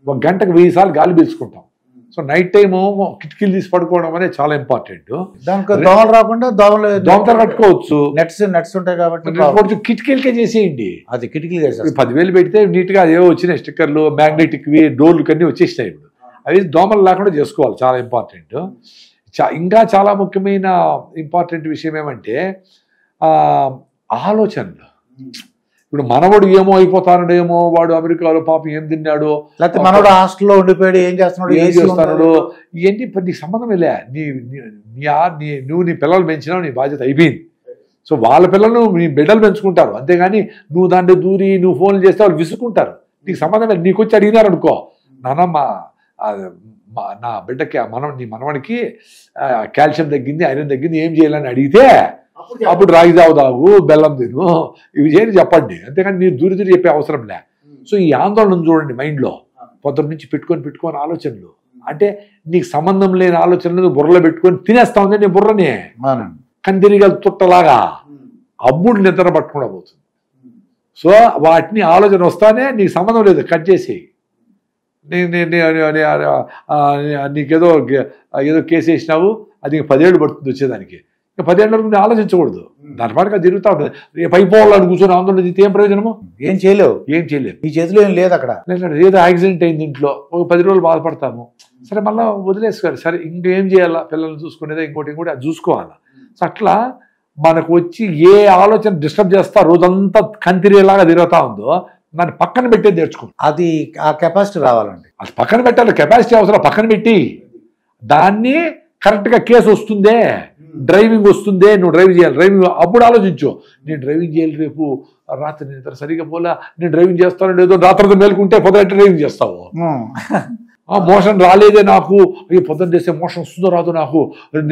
ఒక గంటకు 1000 సార్లు గాలి పీల్చుకుంటాం. సో నైట్ టైము కిటికీలు తీసి పడుకోవడం అనేది చాలా ఇంపార్టెంట్. దానికి దోమలు రాకుండా దోమతో కట్టుకోవచ్చు, నెట్స్ ఉంటాయి కాబట్టి కిటికీలకే చేసేయండి. అది కిటికీలు 10,000 పెడితే నీట్గా అదేవో వచ్చినాయి స్టిక్కర్లు, మ్యాగ్నెటిక్వి, డోర్లు కన్నీ వచ్చేసినాయి. ఇప్పుడు అవి దోమలు లేకుండా చేసుకోవాలి, చాలా ఇంపార్టెంట్. ఇంకా చాలా ముఖ్యమైన ఇంపార్టెంట్ విషయం ఏమంటే ఆలోచనలు. ఇప్పుడు మనవాడు ఏమో అయిపోతాడేమో, వాడు అమెరికాలో పాపం ఏం తిన్నాడో, లేకపోతే మనవాడు హాస్టల్లో ఉండిపోయాడు ఏం చేస్తున్నాడు ఇవన్నీ నీకు సంబంధం లే. నువ్వు నీ పిల్లలు పెంచినావు, నీ బాధ్యత అయిపోయింది. సో వాళ్ళ పిల్లలు నీ బిడ్డలు పెంచుకుంటారు, అంతేగాని నువ్వు దాంట్లో దూరి నువ్వు ఫోన్లు చేస్తే వాళ్ళు విసుకుంటారు. నీకు సంబంధం లేదు. నీకు వచ్చి అడిగినారు అనుకో, నాన్న నా బిడ్డకి నీ మనవడికి కాల్షియం తగ్గింది, ఐరన్ తగ్గింది, ఏం చేయాలని అడిగితే అప్పుడు రాగి జావు తాగు, బెల్లం తిను, ఇవి చేయని చెప్పండి. అంతేకాని మీరు దూరి చెప్పే అవసరం లే. సో ఈ ఆందోళన చూడండి మైండ్లో పొద్దున్న నుంచి పెట్టుకొని ఆలోచనలు. అంటే నీకు సంబంధం లేని ఆలోచనలు బుర్రలో పెట్టుకొని తినేస్తా ఉంది నీ బుర్రని, కందిరిగల తుట్టలాగా. అప్పుడు నిద్ర పట్టకుండా పోతుంది. సో వాటిని ఆలోచన వస్తానే నీకు సంబంధం లేదు, కట్ చేసేయి. నీకేదో కేసు వేసినావు, అది 10 ఏళ్ళు పడుతుంది వచ్చేదానికి. 10 ఏళ్ళ వరకు ఆలోచించకూడదు, దాని పాటుగా తిరుగుతూ ఉంటుంది. రేపు అయిపోవాలని కూర్చొని ఆందోళన చేస్తే ఏం ప్రయోజనము? ఏం చేయలేవు. ఈ చేతిలో ఏం లేదు అక్కడ. ఏదో యాక్సిడెంట్ అయింది ఇంట్లో, ఒక 10 రోజులు బాధపడతాము, సరే మళ్ళీ వదిలేసుకోవాలి. సరే ఇంకేం చేయాలా, పిల్లల్ని చూసుకునేదా ఇంకోటి అది చూసుకోవాలా. సో అట్లా మనకు వచ్చి ఏ ఆలోచన డిస్టర్బ్ చేస్తా రోజంతా కంతిరేలాగా తిరుగుతూ ఉందో దాన్ని పక్కన పెట్టేది నేర్చుకోండి. అది ఆ కెపాసిటీ రావాలండి. అది పక్కన పెట్టాలి, కెపాసిటీ అవసరం. పక్కన పెట్టి దాన్ని కరెక్ట్గా కేసు వస్తుందే, డ్రైవింగ్ వస్తుందే, నువ్వు డ్రైవ్ చేయాలి, డ్రైవింగ్ అప్పుడు ఆలోచించు. నేను డ్రైవింగ్ చేయాలి, రేపు రాత్రి నిద్ర సరిగా పోలా, నేను డ్రైవింగ్ చేస్తాను లేదో, రాత్రితో మేలుకుంటే పొద్దున డ్రైవింగ్ చేస్తావు. మోషన్ రాలేదే నాకు, పొద్దున చేస్తే మోషన్ వస్తుందో రాదు, నాకు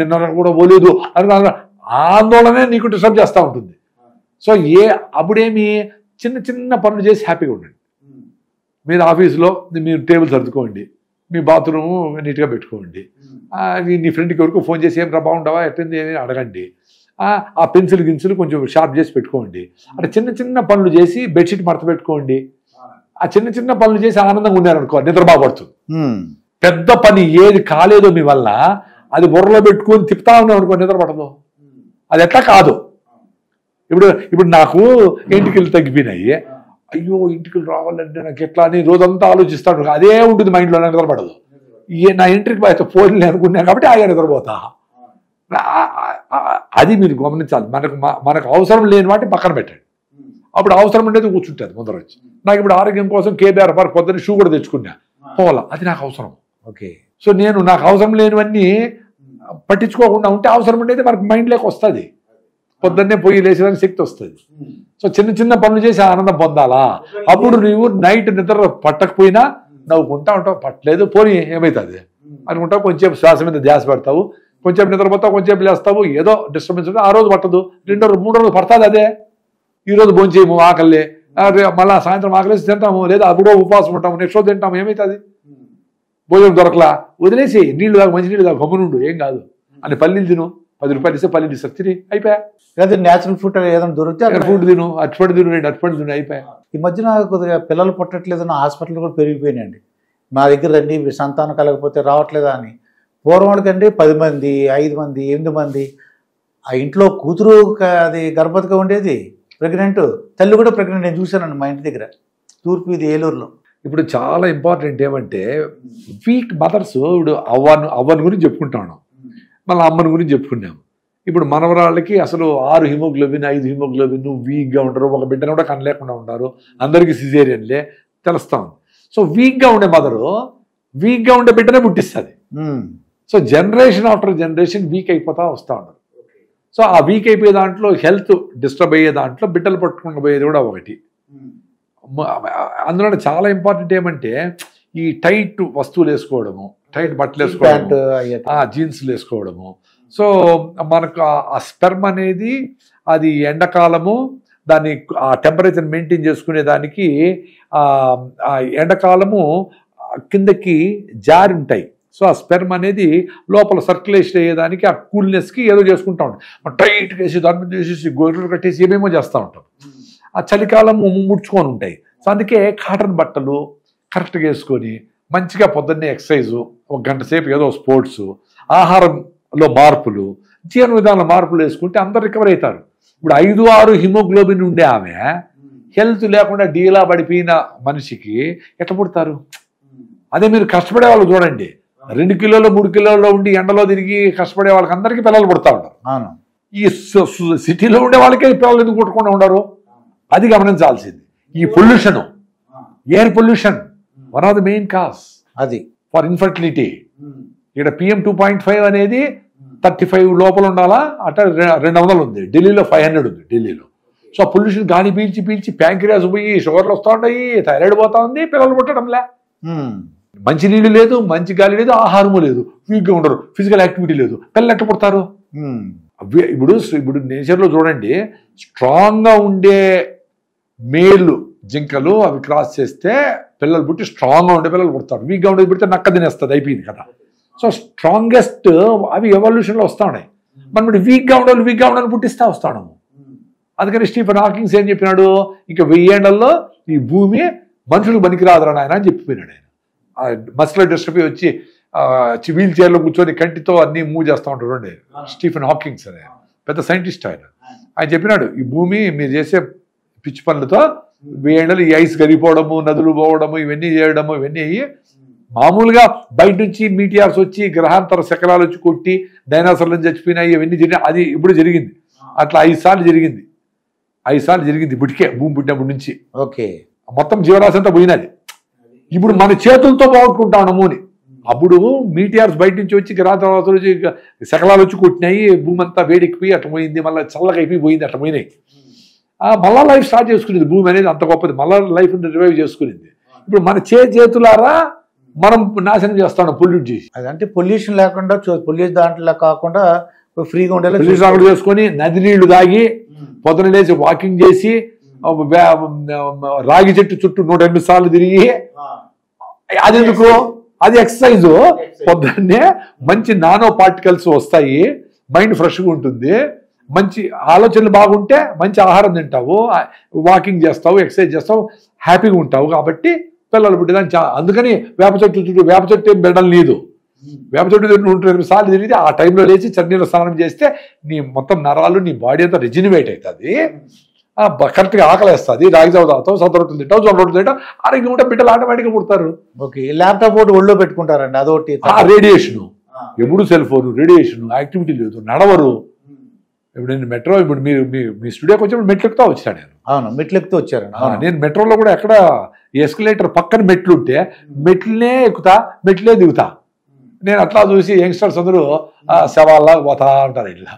నిన్న కూడా పోలేదు అని ఆందోళనే నీకు డిస్టర్బ్ చేస్తూ ఉంటుంది. సో అప్పుడేమి చిన్న చిన్న పనులు చేసి హ్యాపీగా ఉండండి. మీరు ఆఫీస్లో మీరు టేబుల్ సర్దుకోండి, మీ బాత్రూము నీట్గా పెట్టుకోండి, నీ ఫ్రెండ్కి వరకు ఫోన్ చేసి ఏం రా బాగుండవా ఎట్టింది అని అడగండి. ఆ పెన్సిల్ కొంచెం షార్ప్ చేసి పెట్టుకోండి. అంటే చిన్న చిన్న పనులు చేసి బెడ్షీట్ మడత పెట్టుకోండి. ఆ చిన్న చిన్న పనులు చేసి ఆనందంగా ఉన్నారనుకో, నిద్ర బాగుపడుతుంది. పెద్ద పని ఏది కాలేదో మీ వల్ల అది బుర్రలో పెట్టుకొని తిప్పుతా ఉన్నాం అనుకో, నిద్ర పడదు. అది ఎట్లా కాదు. ఇప్పుడు నాకు ఇంటికి తగ్గిపోయినాయి, అయ్యో ఇంటికి రావాలంటే నాకు ఎట్లా అని రోజంతా ఆలోచిస్తాను, అదే ఉంటుంది మైండ్లో, నిద్రపడదు. నా ఇంటికి పోతే ఫోన్లు అనుకున్నాను కాబట్టి ఆయన నిద్రపోతా. అది మీరు గమనించాలి. మనకు అవసరం లేని వాటిని పక్కన పెట్టండి, అప్పుడు అవసరం ఉండేది కూర్చుంటుంది ముందర వచ్చి. నాకు ఇప్పుడు ఆరోగ్యం కోసం కేబీఆర్ పార్క్ పొద్దున్న షూ కూడా తెచ్చుకున్నా, పోవాలా, అది నాకు అవసరం. ఓకే. సో నాకు అవసరం లేనివన్నీ పట్టించుకోకుండా ఉంటే అవసరం ఉండేది మనకు మైండ్లోకి వస్తుంది, పొద్దున్నే పోయి లేచేదానికి శక్తి వస్తుంది. సో చిన్న చిన్న పనులు చేసి ఆనందం పొందాలా. అప్పుడు నువ్వు నైట్ నిద్ర పట్టకపోయినా నవ్వుకుంటా ఉంటావు, పట్టలేదు పోనీ ఏమవుతుంది అనుకుంటావు, కొంచెం శ్వాస మీద ధ్యాస పెడతావు, కొంచెం నిద్రపోతావు, కొంచెం లేస్తావు, ఏదో డిస్టర్బెన్స్ ఉంటే ఆ రోజు పట్టదు, 2 రోజు 3 రోజులు పడుతుంది. అదే ఈరోజు భోంచేయము ఆకలి, మళ్ళీ సాయంత్రం ఆకలేసి తింటాము, లేదా అప్పుడో ఉపవాసం ఉంటాము, నెక్స్ట్ రోజు తింటాము, ఏమవుతుంది? భోజనం దొరకలా, వదిలేసి నీళ్ళు తాగు, మంచి నీళ్ళు తాగు, గమ్మునుండు, ఏం కాదు అని పల్లీలు తిను, 10 రూపాయలు ఇస్తే పల్లీలు ఇస్తారు, తిని అయిపోయా. లేదా న్యాచురల్ ఫుడ్ ఏదైనా దొరికితే ఫుడ్ తిను, అటుపడి తిను, 2 అటుపడి తిను, అయిపోయా. ఈ మధ్యన కొద్దిగా పిల్లలు పుట్టట్లేదన్న హాస్పిటల్ కూడా పెరిగిపోయినాయండి. మా దగ్గర రండి, సంతానం కలగకపోతే రావట్లేదా అని. పూర్వం వాళ్ళకండి 10 మంది, 5 మంది, 8 మంది. ఆ ఇంట్లో కూతురు అది గర్భవతిగా ఉండేది, ప్రెగ్నెంట్, తల్లి కూడా ప్రెగ్నెంట్. నేను చూశానండి మా ఇంటి దగ్గర, తూర్పు ఇది ఏలూరులో. ఇప్పుడు చాలా ఇంపార్టెంట్ ఏమంటే వీక్ మదర్స్. ఇప్పుడు అవ్వని గురించి చెప్పుకుంటాను, మళ్ళీ అమ్మని గురించి చెప్పుకున్నాము. ఇప్పుడు మనవరాళ్ళకి అసలు 6 హిమోగ్లోబిన్ 5 హిమోగ్లోబిన్, వీక్గా ఉంటారు, ఒక బిడ్డను కూడా కనలేకుండా ఉంటారు, అందరికీ సిజేరియన్లే తెలుస్తాం. సో వీక్గా ఉండే మదరు వీక్గా ఉండే బిడ్డనే పుట్టిస్తుంది. So generation after generation weak అయిపోతా వస్తూ ఉంటారు. సో ఆ వీక్ అయిపోయే దాంట్లో హెల్త్ డిస్టర్బ్ అయ్యే దాంట్లో బిడ్డలు పట్టుకుని పోయేది కూడా ఒకటి. అందులో చాలా ఇంపార్టెంట్ ఏమంటే ఈ టైట్ వస్తువులు వేసుకోవడము, టైట్ బట్టలు వేసుకోవడము, జీన్స్లు వేసుకోవడము. సో మనకు ఆ స్పెర్మ్ అనేది అది ఎండాకాలము దాన్ని ఆ టెంపరేచర్ మెయింటైన్ చేసుకునే దానికి ఎండాకాలము కిందకి జారి ఉంటాయి. సో ఆ స్పెర్మ్ అనేది లోపల సర్క్యులేషన్ అయ్యేదానికి ఆ కూల్నెస్కి ఏదో చేసుకుంటూ ఉంటాం, టైట్గా వేసి దాని మీద వేసేసి గొర్రెలు కట్టేసి ఏమేమో చేస్తూ ఉంటాం. ఆ చలికాలం ముడుచుకొని ఉంటాయి. సో అందుకే కాటన్ బట్టలు కరెక్ట్గా వేసుకొని మంచిగా పొద్దున్నే ఎక్సర్సైజ్, 1 గంట సేపు ఏదో స్పోర్ట్స్, ఆహారంలో మార్పులు, జీవన విధానంలో మార్పులు వేసుకుంటే అందరు రికవర్ అవుతారు. ఇప్పుడు 5-6 హిమోగ్లోబిన్ ఉండే ఆమె హెల్త్ లేకుండా డీలా పడిపోయిన మనిషికి ఎట్లా పుడతారు? అదే మీరు కష్టపడే వాళ్ళు చూడండి, 2 కిలోలు 3 కిలోల్లో ఉండి ఎండలో తిరిగి కష్టపడే వాళ్ళకి అందరికీ పిల్లలు పుడతా ఉంటారు. ఈ సిటీలో ఉండే వాళ్ళకే పిల్లలు ఎందుకు పుట్టకుండా ఉండరు? అది గమనించాల్సింది. ఈ pollution, air pollution one of the main cause అది ఫర్ ఇన్ఫర్టిలిటీ. ఇక్కడ PM 2.5 అనేది 35 లోపల ఉండాలా, అట్లా 200 ఉంది. ఢిల్లీలో 500 ఉంది ఢిల్లీలో. సో పొల్యూషన్ గాలి పీల్చి పీల్చి ప్యాంక్రియాస్ పోయి షుగర్లు వస్తూ ఉంటాయి, థైరాయిడ్ పోతా ఉంది, పిల్లలు పుట్టడంలే. మంచి నీళ్ళు లేదు, మంచి గాలి లేదు, ఆహారము లేదు, వీక్గా ఉండరు, ఫిజికల్ యాక్టివిటీ లేదు, పిల్లలు ఎట్లా పుడతారు? ఇప్పుడు నేచర్లో చూడండి, స్ట్రాంగ్గా ఉండే మేలు జింకలు అవి క్రాస్ చేస్తే పిల్లలు పుట్టి స్ట్రాంగ్గా ఉండే పిల్లలు పుడతారు. వీక్గా ఉండేది పుడితే నక్క తినేస్తుంది, అయిపోయింది కదా. సో స్ట్రాంగెస్ట్ అవి ఎవల్యూషన్లో వస్తూ ఉన్నాయి. మనం వీక్గా ఉండాలని పుట్టిస్తా వస్తాడు. అందుకని స్టీఫెన్ హాకింగ్స్ ఏం చెప్పినాడు, ఇంకా 1000 ఏళ్లలో ఈ భూమి మనుషులకు పనికిరాదురా నాయన అని చెప్పిపోయినాడు ఆయన. మస్కులర్ డిస్ట్రఫీ వచ్చి వీల్ చైర్లో కూర్చొని కంటితో అన్ని మూవ్ చేస్తూ ఉంటాడు అండి స్టీఫెన్ హాకింగ్స్ అనే పెద్ద సైంటిస్ట్ ఆయన. ఆయన చెప్పినాడు, ఈ భూమి మీరు చేసే పిచ్చి పనులతో 1000 ఏళ్ళు ఈ ఐస్ కరిగిపోవడము, నదులు పోవడము, ఇవన్నీ చేయడము, ఇవన్నీ అయ్యి మామూలుగా బయట నుంచి మీటియార్స్ వచ్చి గ్రహాంతర శకలాలు వచ్చి కొట్టి డైనాసర్లను చచ్చిపోయినాయి, ఇవన్నీ జరిగినాయి. అది ఇప్పుడు జరిగింది. అట్లా 5 సార్లు జరిగింది. 5 సార్లు జరిగింది ఇప్పటికే భూమి పుట్టినప్పటి నుంచి. ఓకే, మొత్తం జీవరాశి అంతా పోయినది. ఇప్పుడు మన చేతులతో పోగొట్టుకుంటాము అని. అప్పుడు మీటియార్స్ బయట నుంచి వచ్చి గ్రహాంతరాలు వచ్చి శకలాలు వచ్చి కొట్టినాయి, భూమి అంతా వేడెక్కిపోయి అట్లా పోయింది, మళ్ళీ చల్లగా అయిపోయి పోయింది, అట్లా పోయినాయి. మళ్ళా లైఫ్ స్టార్ట్ చేసుకునేది భూమి అనేది, అంత గొప్పది. మళ్ళా లైఫ్ని రివైవ్ చేసుకునేది. ఇప్పుడు మన చేతులారా మనం నాశనం చేస్తాం, పొల్యూట్ చేసి. అదంటే పొల్యూషన్ లేకుండా, పొల్యూషన్ దాంట్లో కాకుండా ఫ్రీగా ఉండేలా పొల్యూషన్ చేసుకొని నది నీళ్లు తాగి పొద్దున లేచి వాకింగ్ చేసి రాగి చెట్టు చుట్టూ 108 సార్లు తిరిగి, అదెందుకు? అది ఎక్సర్సైజ్. పొద్దున్నే మంచి నానో పార్టికల్స్ వస్తాయి, మైండ్ ఫ్రెష్గా ఉంటుంది, మంచి ఆలోచనలు బాగుంటే మంచి ఆహారం తింటావు, వాకింగ్ చేస్తావు, ఎక్సర్సైజ్ చేస్తావు, హ్యాపీగా ఉంటావు. కాబట్టి పిల్లలు పుట్టేదాన్ని అందుకని వేప చెట్టు ఏం బెడలు లేదు. వేప చెట్టు 108 సార్లు తిరిగితే ఆ టైంలో లేచి చన్నీళ్ళ స్నానం చేస్తే నీ మొత్తం నరాలు, నీ బాడీ అంతా రిజినివేట్ అవుతుంది, కరెక్ట్గా ఆకలేస్తుంది, రాగి జావ తాగుతావు, సొంత రొట్టెలు తింటావు, జొన్న రొట్టెలు తింటావు, ఆరోగ్యం ఉంటే బిడ్డలు ఆటోమేటిక్గా పుడతారు. ఓకే, ల్యాప్టాప్ ఒకటి ఒళ్ళో పెట్టుకుంటారండి, అదొకటి. రేడియేషను, ఎప్పుడు సెల్ ఫోన్, రేడియేషన్, యాక్టివిటీ లేదు, నడవరు. ఇప్పుడు నేను మెట్రో, ఇప్పుడు మీరు మీ స్టూడియోకి వచ్చినప్పుడు మెట్లు ఎక్కుతా వచ్చాను నేను. అవును, మెట్లు ఎక్కుతూ వచ్చారు. నేను మెట్రోలో కూడా ఎక్కడ ఎస్కలేటర్ పక్కన మెట్లు ఉంటే మెట్లనే ఎక్కుతా, మెట్లే దిగుతా. నేను అట్లా చూసి యంగ్స్టర్స్ అందరూ శవాల్లా పోతా ఉంటారు. ఇట్లా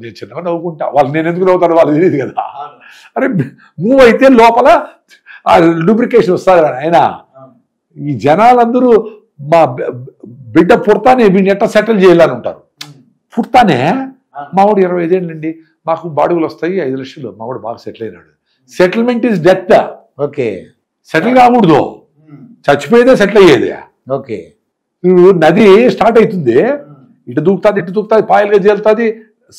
నేను చిన్నగా నవ్వుకుంటా, వాళ్ళు నేను ఎందుకు నవ్వుతాను వాళ్ళు తెలియదు కదా. అరే మూవ్ అయితే లోపల లూబ్రికేషన్ వస్తుంది కానీ ఆయన. ఈ జనాలందరూ మా బిడ్డ పుడతానే వీడిని ఎట్లా సెటిల్ చేయాలని ఉంటారు. పుడతానే మావాడు 25 ఏళ్ళండి, మాకు బాడుగులు వస్తాయి 5 లక్షలు, మావాడు బాగా సెటిల్ అయినాడు. Settlement is death. Okay, settle కాకూడదు, చచ్చిపోయేదే సెటిల్ అయ్యేది. ఓకే, నది స్టార్ట్ అవుతుంది, ఇటు దూకుతుంది, పాయలుగా చేలుతుంది,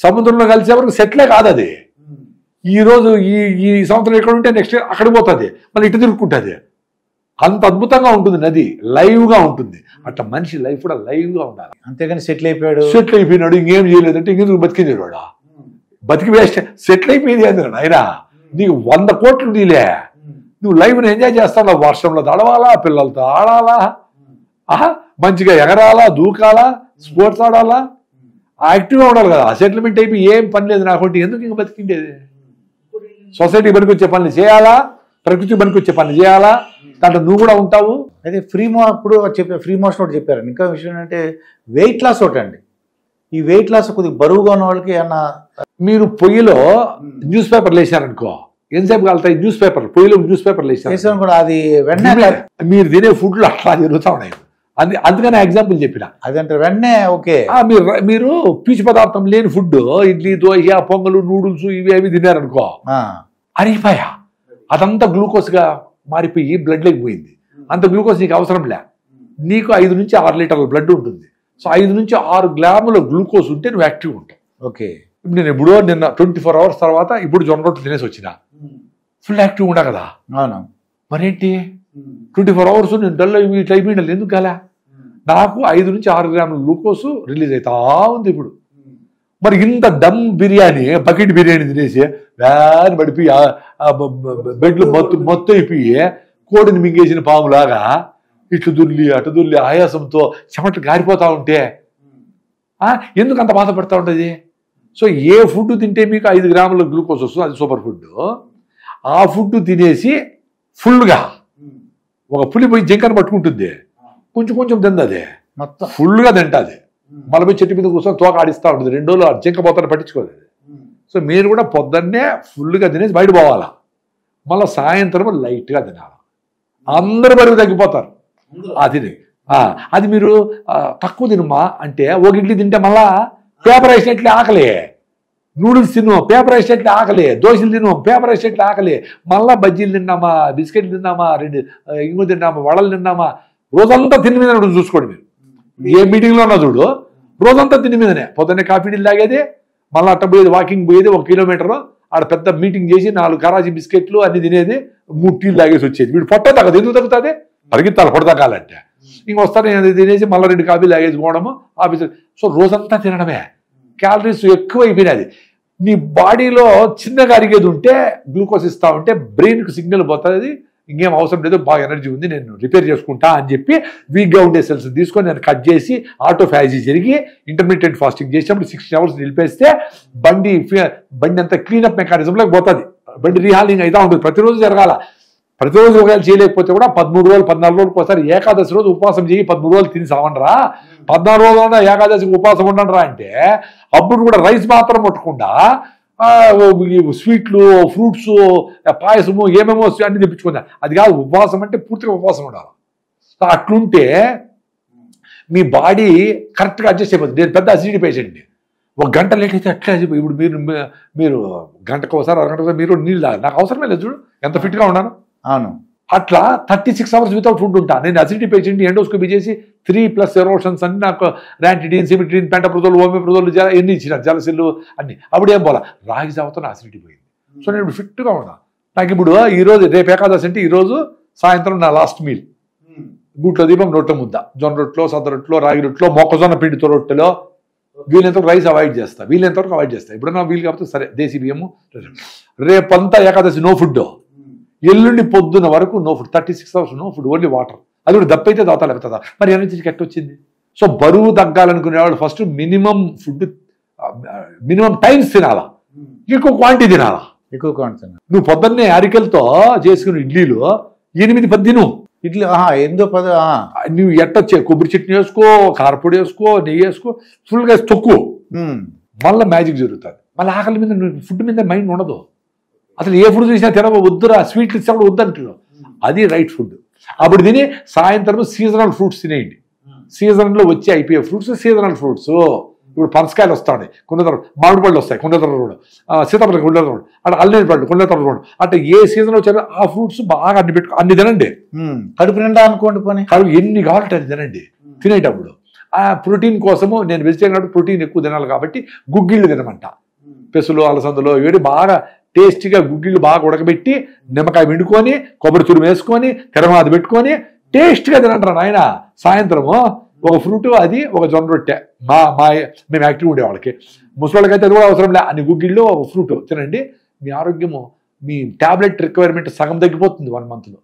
సముద్రంలో కలిసే వరకు సెటిలే కాదు అది. ఈ రోజు ఈ సంవత్సరం ఎక్కడ ఉంటే నెక్స్ట్ అక్కడికి పోతుంది, మళ్ళీ ఇటు తిరుక్కుంటుంది. అంత అద్భుతంగా ఉంటుంది నది, లైవ్గా ఉంటుంది. అట్లా మనిషి లైఫ్ కూడా లైవ్గా ఉండాలి. అంతేగాని సెటిల్ అయిపోయినాడు ఇంకేం చేయలేదంటే ఇంకెందుకు బతికింది వాడు, బతికి వేస్ట్. సెటిల్ అయిపోయింది అంటారు ఆయన. నీకు 100 కోట్లు నీలే, నువ్వు లైఫ్ని ఎంజాయ్ చేస్తావు. వర్షంలో తడవాలా, పిల్లలతో ఆడాలా, మంచిగా ఎగరాలా, దూకాలా, స్పోర్ట్స్ ఆడాలా, యాక్టివ్గా ఉండాలి కదా. సెటిల్మెంట్ అయిపోయి ఏం పని లేదు నాకు, ఎందుకు ఇంక బతికిండేది? సొసైటీ పనికొచ్చే పనులు చేయాలా, ప్రకృతి పనికొచ్చే పనులు చేయాలా, దాంట్లో నువ్వు కూడా ఉంటావు. అయితే అప్పుడు ఫ్రీ మోషన్ ఒకటి చెప్పారు. ఇంకా విషయం ఏంటంటే వెయిట్ లాస్ ఒకటి అండి. ఈ వెయిట్ లాస్ కొద్దిగా బరువుగా ఉన్న వాళ్ళకి ఏమన్నా, మీరు పొయ్యిలో న్యూస్ పేపర్లు వేసారనుకో, ఎంతసేపు కాలుతాయి న్యూస్ పేపర్, పొయ్యిలో న్యూస్ పేపర్లు వేసారు కూడా, అది వెంటనే మీరు తినే ఫుడ్లు అట్లా జరుగుతూ ఉన్నాయి. అందుకనే ఎగ్జాంపుల్ చెప్పిన. అదంటే వెంటనే ఓకే, మీరు పీచు పదార్థం లేని ఫుడ్, ఇడ్లీ, దోశ, పొంగలు, నూడిల్స్ ఇవి అవి తినారనుకో, అరిగిపోయా అదంతా గ్లూకోజ్గా మారిపోయి బ్లడ్లోకి పోయింది. అంత గ్లూకోజ్ నీకు అవసరం లే. నీకు 5 నుంచి 6 లీటర్ల బ్లడ్ ఉంటుంది. సో 5 నుంచి 6 గ్రాముల గ్లూకోజ్ ఉంటే నువ్వు యాక్టివ్ ఉంటావు. ఓకే, నేను ఎప్పుడో నిన్న 24 అవర్స్ తర్వాత ఇప్పుడు జొన్న రొట్టె తినేసి వచ్చిన, ఫుల్ యాక్టివ్ ఉండా కదా. అవును, మరేంటి 24 hours నేను డల్ ఇట్లా అయిపోయిండాలి. ఎందుకు కాలే? నాకు 5 నుంచి 6 గ్రాముల గ్లూకోజ్ రిలీజ్ అవుతా ఉంది ఇప్పుడు. మరి ఇంత దమ్ బిర్యానీ, బకెట్ బిర్యానీ తినేసి వ్యాన్ పడిపోయి బెడ్లు మొత్తం అయిపోయి కోడిని మింగేసిన పాములాగా ఇట్లు దుల్లి అటు దుల్లి ఆయాసంతో చెమటలు గారిపోతా ఉంటే ఎందుకు అంత బాధపడతా ఉంటుంది? సో ఏ ఫుడ్ తింటే మీకు 5 గ్రాముల గ్లూకోజ్ వస్తుంది, అది సూపర్ ఫుడ్. ఆ ఫుడ్ తినేసి ఫుల్గా ఒక పులి పోయి జింకను పట్టుకుంటుంది, కొంచెం కొంచెం తిందది, మొత్తం ఫుల్గా తింటుంది. మళ్ళీ పోయి చెట్టు మీద కూర్చొని తోక ఆడిస్తూ ఉంటుంది. 2 రోజులు జింక పోతాను పట్టించుకోలేదు. సో మీరు కూడా పొద్దున్నే ఫుల్గా తినేసి బయట పోవాలా, మళ్ళీ సాయంత్రం లైట్గా తినాలి. అందరు బరువు తగ్గిపోతారు. అది మీరు తక్కువ తినమా అంటే ఒక ఇడ్లీ తింటే మళ్ళా పేపర్ వేసినట్లే ఆకలి, నూడిల్స్ తిను పేపర్ వేసినట్లే ఆకలి, దోశలు తిను పేపర్ వేసినట్లే ఆకలి, మళ్ళా బజ్జీలు తిన్నామా, బిస్కెట్లు తిన్నామా, 2 ఇంకో తిన్నామా, వడలు తిన్నామా, రోజంతా తిని మీద చూసుకోండి. మీరు ఏ మీటింగ్లో ఉన్నా చూడు, రోజంతా తిని మీదనే. పొద్దున్నే కాఫీ నీళ్ళు తాగేది, మళ్ళీ అట్ట పోయేది, వాకింగ్ పోయేది 1 కిలోమీటర్, ఆడ పెద్ద మీటింగ్ చేసి 4 కరాచీ బిస్కెట్లు అన్ని తినేది, 3 టీలు తాగేసి వచ్చేది. వీడు పొట్ట తగ్గదు. ఎందుకు తగ్గుతుంది? పరిగెత్తాలి పొట్ట తగ్గాలంటే. ఇంక వస్తాను నేను తినేసి మళ్ళీ 2 కాఫీలు తాగేసి పోవడము ఆఫీస్. సో రోజంతా తినడమే, క్యాలరీస్ ఎక్కువ అయిపోయినది. నీ బాడీలో చిన్నగా అరిగేది ఉంటే గ్లూకోజ్ ఇస్తా ఉంటే బ్రెయిన్కి సిగ్నల్ పోతుంది, ఇంకేం అవసరం లేదు, బాగా ఎనర్జీ ఉంది, నేను రిపేర్ చేసుకుంటా అని చెప్పి వీక్గా ఉండే సెల్స్ తీసుకొని నేను కట్ చేసి ఆటోఫాజీ జరిగి ఇంటర్మీడియట్ ఫాస్టింగ్ చేసినప్పుడు 16 hours నిలిపేస్తే బండి అంతా క్లీనప్ మెకానిజంలోకి పోతుంది. బండి రీహాలింగ్ అయితే ఉంటుంది. ప్రతిరోజు జరగాల. ప్రతిరోజు ఒకవేళ చేయలేకపోతే కూడా 13 రోజులు 14 రోజులకు ఒకసారి ఏకాదశి రోజు ఉపవాసం చేయి, 13 రోజులు తిని సావండరా, 14 రోజులు ఏకాదశికి ఉపవాసం ఉండండిరా అంటే అప్పుడు కూడా రైస్ మాత్రం పట్టకుండా స్వీట్లు, ఫ్రూట్స్, పాయసము ఏమేమో అన్ని తెప్పించుకుందా. అది కాదు ఉపవాసం అంటే, పూర్తిగా ఉపవాసం ఉండాలి. అట్లుంటే మీ బాడీ కరెక్ట్గా అడ్జస్ట్ అయిపోతుంది. నేను పెద్ద అసిడిటీ పేషెంట్ని. 1 గంట లేట్ అయితే అట్లా ఇప్పుడు మీరు గంటకు ఒకసారి అరగంట మీరు నీళ్ళు తాగాలి. నాకు అవసరమే లేదు. చూడు ఎంత ఫిట్గా ఉన్నాను. అవును. అట్లా 36 hours వితౌట్ ఫుడ్ ఉంటా. నేను అసిడిటీ పేషెంట్, ఎండోస్కోపీ చేసి 3+ ఎరోషన్స్ అన్ని నాకు ర్యాంటిడిన్, సిమిట్రిన్, పెంటప్రజోల్, ఓమిప్రజోల్ ఎన్ని ఇచ్చినారు, జలసిల్లు అన్ని. అప్పుడు ఏం పోలా, రాగి జావతో అసిడిటీ పోయింది. సో నేను ఇప్పుడు ఫిట్గా ఉన్నా. నాకు ఇప్పుడు ఈరోజు రేపు ఏకాదశి అంటే ఈరోజు సాయంత్రం నా లాస్ట్ మీల్ గూట్లో దీపం, రొట్టె ముద్ద, జొన్న రొట్టెలో, సద్ద రొట్టెలో, రాగి రొట్టెలో, మొక్కజొన్న పిండితో రొట్టెలో, వీళ్ళంతవరకు రైస్ అవాయిడ్ చేస్తా, వీళ్ళంతవరకు అవాయిడ్ చేస్తా. ఇప్పుడన్నా వీలు కాకపోతే సరే దేశీ బియ్యము. రేపంతా ఏకాదశి నో ఫుడ్, ఎల్లుండి పొద్దున వరకు no food, 36 hours no food, only water. అది కూడా దప్పైతే దాతా లేకపోతుందా? మరి ఎనర్జీకి ఎట్టొచ్చింది? సో బరువు తగ్గాలనుకునే వాళ్ళు first minimum food, minimum times తినాలా, ఎక్కువ క్వాంటిటీ తినాలా. ఎక్కువ క్వాంటిటీ. నువ్వు పొద్దున్నే అరికెలతో చేసుకున్న ఇడ్లీలు 8-10 తిను. ఇడ్లీ ఎందో 10. నువ్వు ఎట్టొచ్చే కొబ్బరి చట్నీ వేసుకో, కారపొడి వేసుకో, నెయ్యి వేసుకో, ఫుల్గా తొక్కు, మళ్ళీ మ్యాజిక్ జరుగుతుంది. మళ్ళీ ఆకలి మీద ఫుడ్ మీద మైండ్ ఉండదు. అసలు ఏ ఫుడ్ చూసినా తినవ, వద్దురా స్వీట్లు ఇచ్చినప్పుడు వద్దంటున్నావు. అది రైట్ ఫుడ్. అప్పుడు తిని సాయంత్రం సీజనల్ ఫ్రూట్స్ తినేయండి. సీజన్లో వచ్చి అయిపోయే ఫ్రూట్స్ సీజనల్ ఫ్రూట్స్. ఇప్పుడు పనసకాయలు వస్తా ఉన్నాయి, కొండతర మామిడి పళ్ళు వస్తాయి, కొండతర రోడ్, సీతాఫలం కొండతర రోడ్, అట్లా అల్లేని పళ్ళు కొండతర రోడ్, అట్లా ఏ సీజన్ వచ్చారో ఆ ఫ్రూట్స్ బాగా అన్ని తినండి. కడుపు నిండా అనుకోండి పని, కడుపు ఎన్ని కావాలంటే అది తినండి. తినేటప్పుడు ఆ ప్రోటీన్ కోసము నేను వెజిటేరియన్ కాబట్టి ప్రోటీన్ ఎక్కువ తినాలి కాబట్టి గుగ్గిళ్ళు తినమంట. పెసులు, అలసందులు ఇవి బాగా టేస్టీగా గుగ్గిళ్ళు బాగా ఉడకబెట్టి నిమ్మకాయ పిండుకొని కొబ్బరి తురుము వేసుకొని తెరమాది పెట్టుకొని టేస్ట్గా తినంటారు నాయన. సాయంత్రము ఒక ఫ్రూట్, అది ఒక జొన్న రొట్టె. మేము యాక్టివ్ ఉండే వాళ్ళకి, ముసలిళ్ళకైతే అది కూడా అవసరం లే, అన్ని గుగ్గిళ్ళు ఒక ఫ్రూట్ తినండి. మీ ఆరోగ్యము, మీ టాబ్లెట్ రిక్వైర్మెంట్ సగం తగ్గిపోతుంది 1 monthలో.